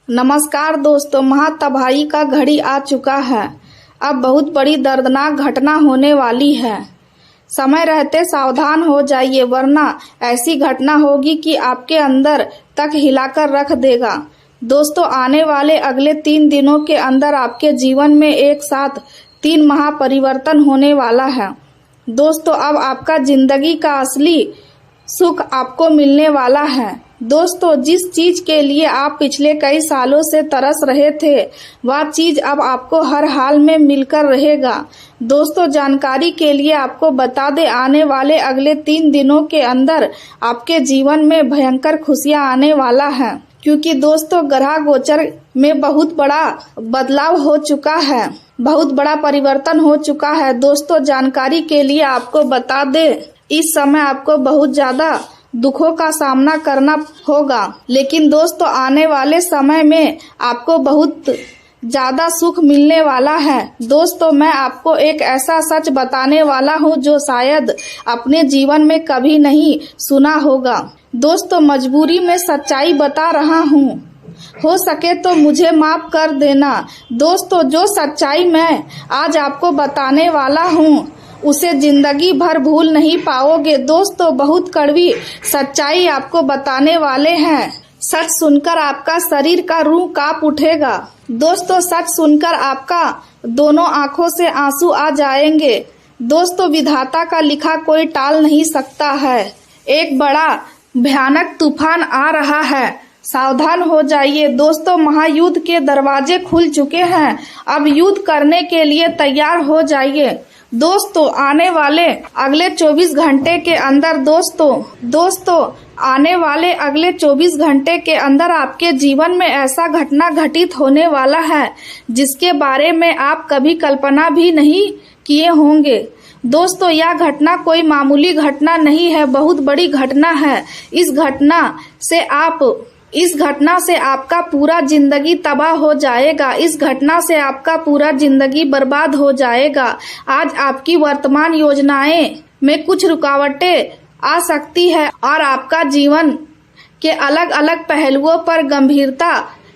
नमस्कार दोस्तों, महातबाही का घड़ी आ चुका है। अब बहुत बड़ी दर्दनाक घटना होने वाली है। समय रहते सावधान हो जाइए, वरना ऐसी घटना होगी कि आपके अंदर तक हिलाकर रख देगा। दोस्तों, आने वाले अगले 3 दिनों के अंदर आपके जीवन में एक साथ 3 महापरिवर्तन होने वाला है। दोस्तों, अब आपका जिंदगी का असली सुख आपको मिलने वाला है। दोस्तों, जिस चीज के लिए आप पिछले कई सालों से तरस रहे थे, वह चीज अब आपको हर हाल में मिलकर रहेगा। दोस्तों, जानकारी के लिए आपको बता दें, आने वाले अगले 3 दिनों के अंदर आपके जीवन में भयंकर खुशियां आने वाला है, क्योंकि दोस्तों ग्रह गोचर में बहुत बड़ा बदलाव हो चुका है, बहुत बड़ा परिवर्तन हो चुका है। दोस्तों, जानकारी के लिए आपको बता दें, इस समय आपको बहुत ज्यादा दुखों का सामना करना होगा, लेकिन दोस्तों आने वाले समय में आपको बहुत ज्यादा सुख मिलने वाला है। दोस्तों, मैं आपको एक ऐसा सच बताने वाला हूँ जो शायद अपने जीवन में कभी नहीं सुना होगा। दोस्तों, मजबूरी में सच्चाई बता रहा हूँ, हो सके तो मुझे माफ कर देना। दोस्तों, जो सच्चाई मैं आज आपको बताने वाला हूँ उसे जिंदगी भर भूल नहीं पाओगे। दोस्तों, बहुत कड़वी सच्चाई आपको बताने वाले हैं। सच सुनकर आपका शरीर का रूह कांप उठेगा। दोस्तों, सच सुनकर आपका दोनों आंखों से आंसू आ जाएंगे। दोस्तों, विधाता का लिखा कोई टाल नहीं सकता है। एक बड़ा भयानक तूफान आ रहा है, सावधान हो जाइए। दोस्तों, महायुद्ध के दरवाजे खुल चुके हैं, अब युद्ध करने के लिए तैयार हो जाइए। दोस्तों, आने वाले अगले 24 घंटे के अंदर दोस्तों आने वाले अगले 24 घंटे के अंदर आपके जीवन में ऐसा घटना घटित होने वाला है जिसके बारे में आप कभी कल्पना भी नहीं किए होंगे। दोस्तों, यह घटना कोई मामूली घटना नहीं है, बहुत बड़ी घटना है। इस घटना से आपका पूरा जिंदगी तबाह हो जाएगा। इस घटना से आपका पूरा जिंदगी बर्बाद हो जाएगा। आज आपकी वर्तमान योजनाएं में कुछ रुकावटें आ सकती है और आपका जीवन के अलग अलग पहलुओं पर गंभीरता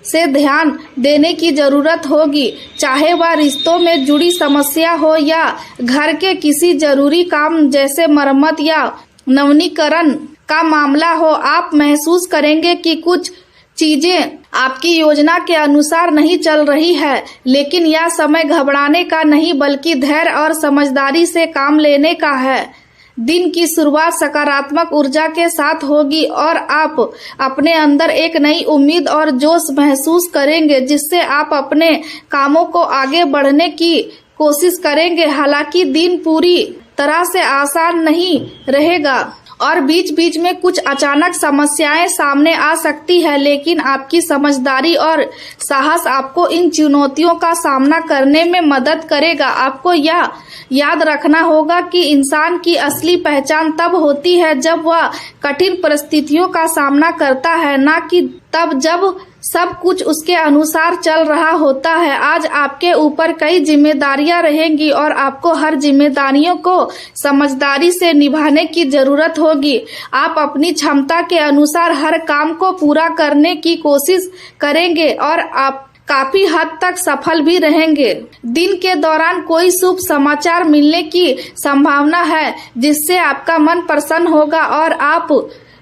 से ध्यान देने की जरूरत होगी, चाहे वह रिश्तों में जुड़ी समस्या हो या घर के किसी जरूरी काम जैसे मरम्मत या नवीनीकरण का मामला हो। आप महसूस करेंगे कि कुछ चीजें आपकी योजना के अनुसार नहीं चल रही है, लेकिन यह समय घबराने का नहीं बल्कि धैर्य और समझदारी से काम लेने का है। दिन की शुरुआत सकारात्मक ऊर्जा के साथ होगी और आप अपने अंदर एक नई उम्मीद और जोश महसूस करेंगे, जिससे आप अपने कामों को आगे बढ़ने की कोशिश करेंगे। हालांकि दिन पूरी तरह से आसान नहीं रहेगा और बीच बीच में कुछ अचानक समस्याएं सामने आ सकती है, लेकिन आपकी समझदारी और साहस आपको इन चुनौतियों का सामना करने में मदद करेगा। आपको यह याद रखना होगा कि इंसान की असली पहचान तब होती है जब वह कठिन परिस्थितियों का सामना करता है, ना कि तब जब सब कुछ उसके अनुसार चल रहा होता है। आज आपके ऊपर कई जिम्मेदारियां रहेंगी और आपको हर जिम्मेदारियों को समझदारी से निभाने की जरूरत होगी। आप अपनी क्षमता के अनुसार हर काम को पूरा करने की कोशिश करेंगे और आप काफी हद तक सफल भी रहेंगे। दिन के दौरान कोई शुभ समाचार मिलने की संभावना है, जिससे आपका मन प्रसन्न होगा और आप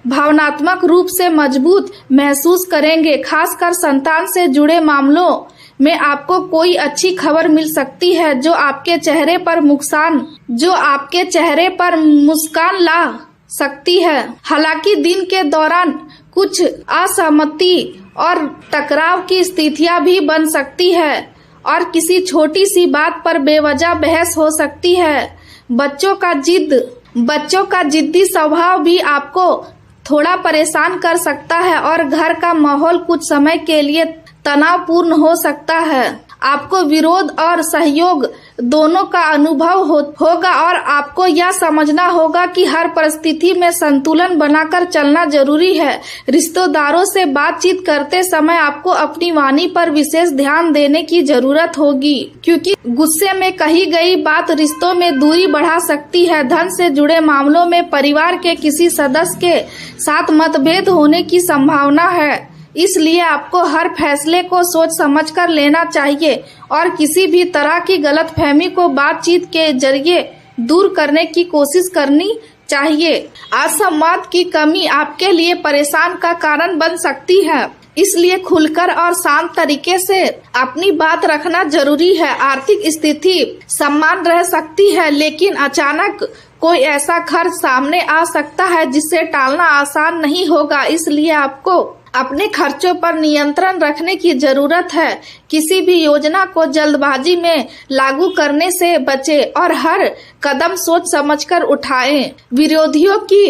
भावनात्मक रूप से मजबूत महसूस करेंगे। खासकर संतान से जुड़े मामलों में आपको कोई अच्छी खबर मिल सकती है जो आपके चेहरे पर मुस्कान ला सकती है। हालांकि दिन के दौरान कुछ असहमति और टकराव की स्थितियां भी बन सकती है और किसी छोटी सी बात पर बेवजह बहस हो सकती है। बच्चों का जिद्दी स्वभाव भी आपको थोड़ा परेशान कर सकता है और घर का माहौल कुछ समय के लिए तनावपूर्ण हो सकता है। आपको विरोध और सहयोग दोनों का अनुभव होगा और आपको यह समझना होगा कि हर परिस्थिति में संतुलन बनाकर चलना जरूरी है। रिश्तेदारों से बातचीत करते समय आपको अपनी वाणी पर विशेष ध्यान देने की जरूरत होगी, क्योंकि गुस्से में कही गई बात रिश्तों में दूरी बढ़ा सकती है। धन से जुड़े मामलों में परिवार के किसी सदस्य के साथ मतभेद होने की संभावना है। इसलिए आपको हर फैसले को सोच समझकर लेना चाहिए और किसी भी तरह की गलतफहमी को बातचीत के जरिए दूर करने की कोशिश करनी चाहिए। आज संवाद की कमी आपके लिए परेशान का कारण बन सकती है, इसलिए खुलकर और शांत तरीके से अपनी बात रखना जरूरी है। आर्थिक स्थिति समान रह सकती है, लेकिन अचानक कोई ऐसा खर्च सामने आ सकता है जिसे टालना आसान नहीं होगा। इसलिए आपको अपने खर्चों पर नियंत्रण रखने की जरूरत है। किसी भी योजना को जल्दबाजी में लागू करने से बचें और हर कदम सोच समझकर उठाएं। विरोधियों की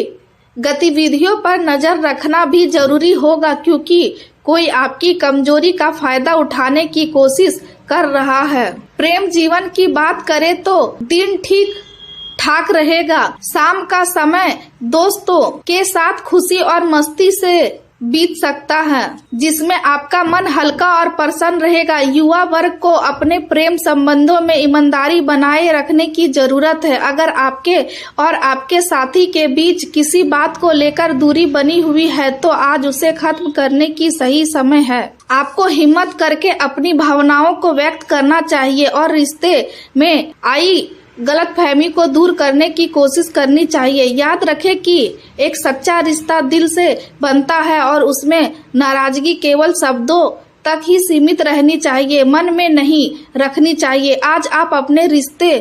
गतिविधियों पर नजर रखना भी जरूरी होगा, क्योंकि कोई आपकी कमजोरी का फायदा उठाने की कोशिश कर रहा है। प्रेम जीवन की बात करें तो दिन ठीक ठाक रहेगा। शाम का समय दोस्तों के साथ खुशी और मस्ती से बीत सकता है, जिसमें आपका मन हल्का और प्रसन्न रहेगा। युवा वर्ग को अपने प्रेम संबंधों में ईमानदारी बनाए रखने की जरूरत है। अगर आपके और आपके साथी के बीच किसी बात को लेकर दूरी बनी हुई है तो आज उसे खत्म करने की सही समय है। आपको हिम्मत करके अपनी भावनाओं को व्यक्त करना चाहिए और रिश्ते में आई गलतफहमी को दूर करने की कोशिश करनी चाहिए। याद रखें कि एक सच्चा रिश्ता दिल से बनता है और उसमें नाराजगी केवल शब्दों तक ही सीमित रहनी चाहिए, मन में नहीं रखनी चाहिए। आज आप अपने रिश्ते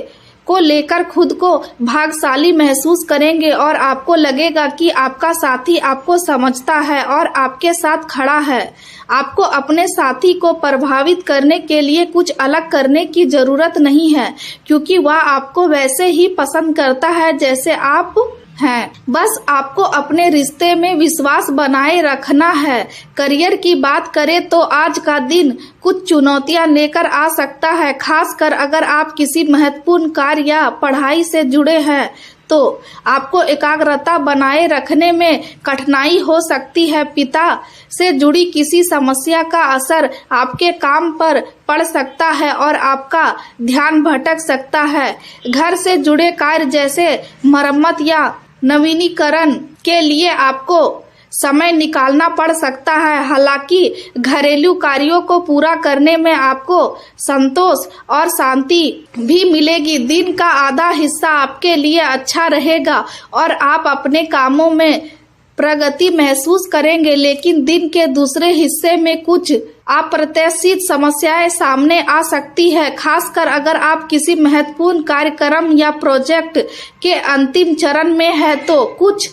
को लेकर खुद को भाग्यशाली महसूस करेंगे और आपको लगेगा कि आपका साथी आपको समझता है और आपके साथ खड़ा है। आपको अपने साथी को प्रभावित करने के लिए कुछ अलग करने की जरूरत नहीं है, क्योंकि वह आपको वैसे ही पसंद करता है जैसे आप हैं। बस आपको अपने रिश्ते में विश्वास बनाए रखना है। करियर की बात करें तो आज का दिन कुछ चुनौतियां लेकर आ सकता है, खासकर अगर आप किसी महत्वपूर्ण कार्य या पढ़ाई से जुड़े हैं तो आपको एकाग्रता बनाए रखने में कठिनाई हो सकती है। पिता से जुड़ी किसी समस्या का असर आपके काम पर पड़ सकता है और आपका ध्यान भटक सकता है। घर से जुड़े कार्य जैसे मरम्मत या नवीनीकरण के लिए आपको समय निकालना पड़ सकता है। हालांकि घरेलू कार्यों को पूरा करने में आपको संतोष और शांति भी मिलेगी। दिन का आधा हिस्सा आपके लिए अच्छा रहेगा और आप अपने कामों में प्रगति महसूस करेंगे, लेकिन दिन के दूसरे हिस्से में कुछ अप्रत्याशित समस्याएं सामने आ सकती है, खासकर अगर आप किसी महत्वपूर्ण कार्यक्रम या प्रोजेक्ट के अंतिम चरण में है तो कुछ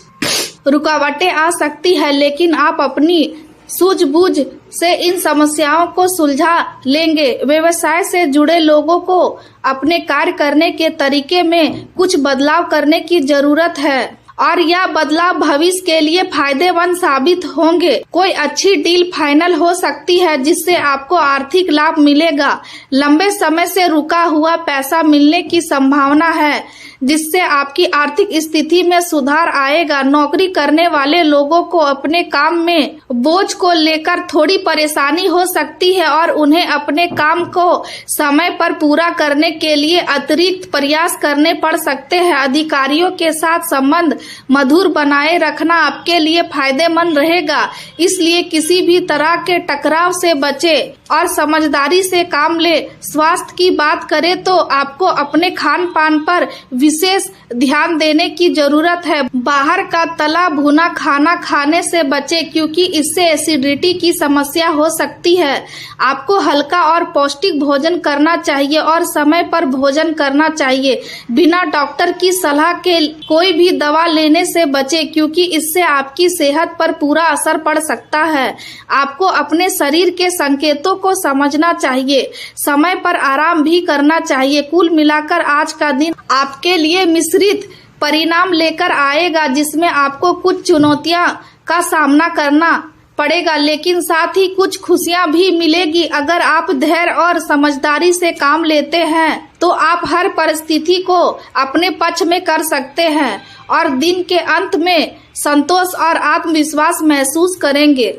रुकावटें आ सकती है, लेकिन आप अपनी सूझबूझ से इन समस्याओं को सुलझा लेंगे। व्यवसाय से जुड़े लोगों को अपने कार्य करने के तरीके में कुछ बदलाव करने की जरूरत है और यह बदलाव भविष्य के लिए फायदेमंद साबित होंगे। कोई अच्छी डील फाइनल हो सकती है जिससे आपको आर्थिक लाभ मिलेगा। लंबे समय से रुका हुआ पैसा मिलने की संभावना है, जिससे आपकी आर्थिक स्थिति में सुधार आएगा। नौकरी करने वाले लोगों को अपने काम में बोझ को लेकर थोड़ी परेशानी हो सकती है और उन्हें अपने काम को समय पर पूरा करने के लिए अतिरिक्त प्रयास करने पड़ सकते हैं। अधिकारियों के साथ संबंध मधुर बनाए रखना आपके लिए फायदेमंद रहेगा, इसलिए किसी भी तरह के टकराव से बचें और समझदारी से काम ले। स्वास्थ्य की बात करें तो आपको अपने खान पान पर विशेष ध्यान देने की जरूरत है। बाहर का तला भुना खाना खाने से बचें, क्योंकि इससे एसिडिटी की समस्या हो सकती है। आपको हल्का और पौष्टिक भोजन करना चाहिए और समय पर भोजन करना चाहिए। बिना डॉक्टर की सलाह के कोई भी दवा लेने से बचें, क्योंकि इससे आपकी सेहत पर पूरा असर पड़ सकता है। आपको अपने शरीर के संकेतों को समझना चाहिए, समय पर आराम भी करना चाहिए। कुल मिलाकर आज का दिन आपके लिए मिश्रित परिणाम लेकर आएगा, जिसमें आपको कुछ चुनौतियां का सामना करना पड़ेगा, लेकिन साथ ही कुछ खुशियां भी मिलेगी। अगर आप धैर्य और समझदारी से काम लेते हैं तो आप हर परिस्थिति को अपने पक्ष में कर सकते हैं और दिन के अंत में संतोष और आत्मविश्वास महसूस करेंगे।